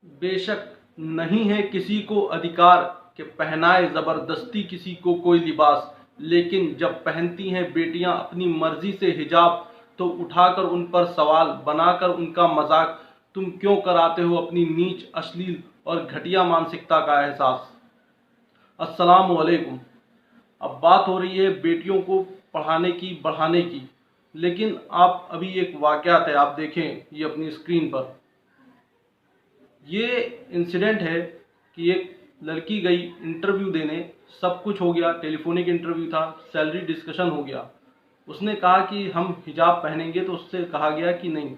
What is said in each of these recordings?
बेशक नहीं है किसी को अधिकार कि पहनाए ज़बरदस्ती किसी को कोई लिबास, लेकिन जब पहनती हैं बेटियां अपनी मर्जी से हिजाब तो उठाकर उन पर सवाल बनाकर उनका मजाक तुम क्यों कराते हो अपनी नीच, अश्लील और घटिया मानसिकता का एहसास। अस्सलाम वालेकुम। अब बात हो रही है बेटियों को पढ़ाने की, बढ़ाने की, लेकिन आप अभी एक वाक़यात है, आप देखें ये अपनी स्क्रीन पर। ये इंसिडेंट है कि एक लड़की गई इंटरव्यू देने, सब कुछ हो गया, टेलीफोनिक इंटरव्यू था, सैलरी डिस्कशन हो गया। उसने कहा कि हम हिजाब पहनेंगे, तो उससे कहा गया कि नहीं,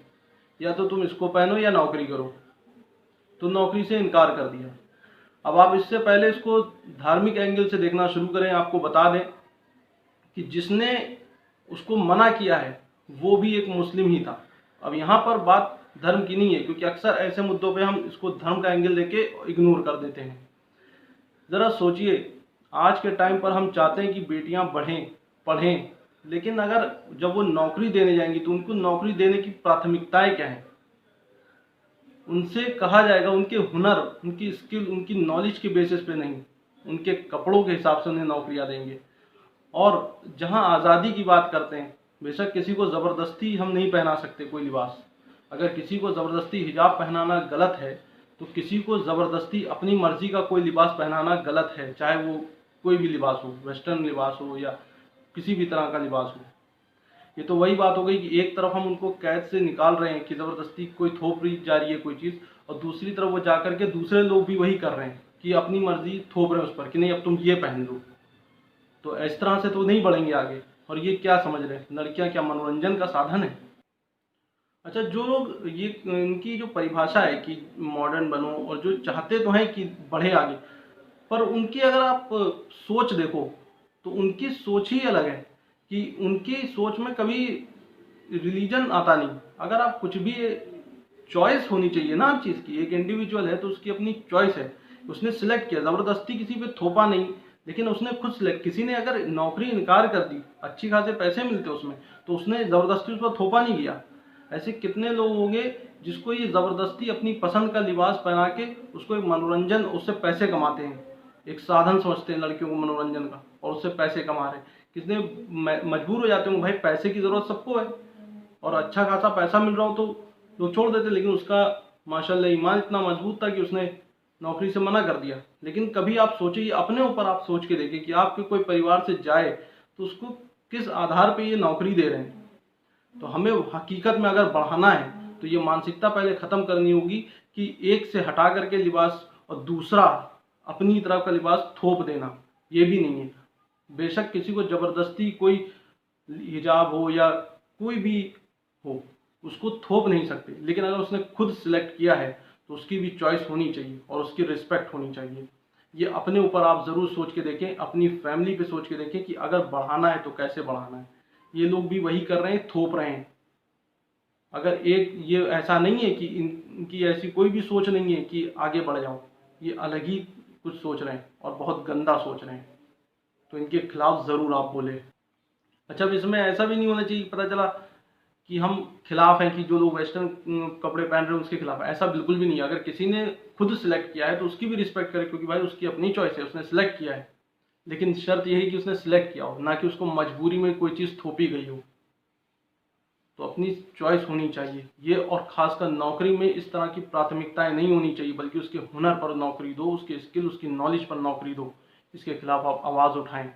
या तो तुम इसको पहनो या नौकरी करो। तो नौकरी से इनकार कर दिया। अब आप इससे पहले इसको धार्मिक एंगल से देखना शुरू करें। आपको बता दें कि जिसने उसको मना किया है वो भी एक मुस्लिम ही था। अब यहाँ पर बात धर्म की नहीं है, क्योंकि अक्सर ऐसे मुद्दों पे हम इसको धर्म का एंगल देके इग्नोर कर देते हैं। ज़रा सोचिए, आज के टाइम पर हम चाहते हैं कि बेटियां बढ़ें, पढ़ें, लेकिन अगर जब वो नौकरी देने जाएंगी तो उनको नौकरी देने की प्राथमिकताएं क्या हैं? उनसे कहा जाएगा उनके हुनर, उनकी स्किल, उनकी नॉलेज के बेसिस पे नहीं, उनके कपड़ों के हिसाब से उन्हें नौकरियां देंगे। और जहां आज़ादी की बात करते हैं, बेशक किसी को ज़बरदस्ती हम नहीं पहना सकते कोई लिबास। अगर किसी को ज़बरदस्ती हिजाब पहनाना गलत है, तो किसी को ज़बरदस्ती अपनी मर्ज़ी का कोई लिबास पहनाना गलत है, चाहे वो कोई भी लिबास हो, वेस्टर्न लिबास हो या किसी भी तरह का लिबास हो। ये तो वही बात हो गई कि एक तरफ हम उनको कैद से निकाल रहे हैं कि ज़बरदस्ती कोई थोप रही जा रही है कोई चीज़, और दूसरी तरफ वो जा कर के दूसरे लोग भी वही कर रहे हैं कि अपनी मर्ज़ी थोप रहे हैं उस पर कि नहीं अब तुम ये पहन लो। तो इस तरह से तो नहीं बढ़ेंगे आगे। और ये क्या समझ रहे हैं, लड़कियां क्या मनोरंजन का साधन है? अच्छा, जो लोग ये इनकी जो परिभाषा है कि मॉडर्न बनो, और जो चाहते तो हैं कि बढ़े आगे, पर उनकी अगर आप सोच देखो तो उनकी सोच ही अलग है। कि उनकी सोच में कभी रिलीजन आता नहीं। अगर आप कुछ भी, चॉइस होनी चाहिए ना हर चीज़ की। एक इंडिविजुअल है तो उसकी अपनी चॉइस है, उसने सिलेक्ट किया, ज़बरदस्ती किसी पे थोपा नहीं, लेकिन उसने खुद सिलेक्ट। किसी ने अगर नौकरी इनकार कर दी, अच्छी खासे पैसे मिलते उसमें, तो उसने ज़बरदस्ती उस पर थोपा नहीं किया। ऐसे कितने लोग होंगे जिसको ये ज़बरदस्ती अपनी पसंद का लिबास पहना के उसको एक मनोरंजन, उससे पैसे कमाते हैं, एक साधन समझते हैं लड़कियों को मनोरंजन का, और उससे पैसे कमा रहे हैं। कितने मजबूर हो जाते होंगे, भाई पैसे की ज़रूरत सबको है, और अच्छा खासा पैसा मिल रहा हो तो लोग छोड़ देते। लेकिन उसका माशाल्लाह ईमान इतना मजबूत था कि उसने नौकरी से मना कर दिया। लेकिन कभी आप सोचिए, अपने ऊपर आप सोच के देखिए कि आपके कोई परिवार से जाए तो उसको किस आधार पे ये नौकरी दे रहे हैं। तो हमें हकीकत में अगर बढ़ाना है तो ये मानसिकता पहले ख़त्म करनी होगी कि एक से हटा करके लिबास और दूसरा अपनी तरफ का लिबास थोप देना, ये भी नहीं है। बेशक किसी को ज़बरदस्ती कोई हिजाब हो या कोई भी हो, उसको थोप नहीं सकते, लेकिन अगर उसने खुद सिलेक्ट किया है तो उसकी भी चॉइस होनी चाहिए और उसकी रिस्पेक्ट होनी चाहिए। ये अपने ऊपर आप ज़रूर सोच के देखें, अपनी फैमिली पे सोच के देखें कि अगर बढ़ाना है तो कैसे बढ़ाना है। ये लोग भी वही कर रहे हैं, थोप रहे हैं। अगर एक ये ऐसा नहीं है कि इनकी ऐसी कोई भी सोच नहीं है कि आगे बढ़ जाओ, ये अलग ही कुछ सोच रहे हैं और बहुत गंदा सोच रहे हैं। तो इनके खिलाफ ज़रूर आप बोले। अच्छा, अब इसमें ऐसा भी नहीं होना चाहिए पता चला कि हम खिलाफ हैं, कि जो लोग वेस्टर्न कपड़े पहन रहे हैं उसके खिलाफ है। ऐसा बिल्कुल भी नहीं है। अगर किसी ने खुद सिलेक्ट किया है तो उसकी भी रिस्पेक्ट करें, क्योंकि भाई उसकी अपनी चॉइस है, उसने सिलेक्ट किया है। लेकिन शर्त यही कि उसने सिलेक्ट किया हो, ना कि उसको मजबूरी में कोई चीज़ थोपी गई हो। तो अपनी चॉइस होनी चाहिए ये, और खासकर नौकरी में इस तरह की प्राथमिकताएं नहीं होनी चाहिए, बल्कि उसके हुनर पर नौकरी दो, उसके स्किल, उसकी नॉलेज पर नौकरी दो। इसके खिलाफ आप आवाज़ उठाएं।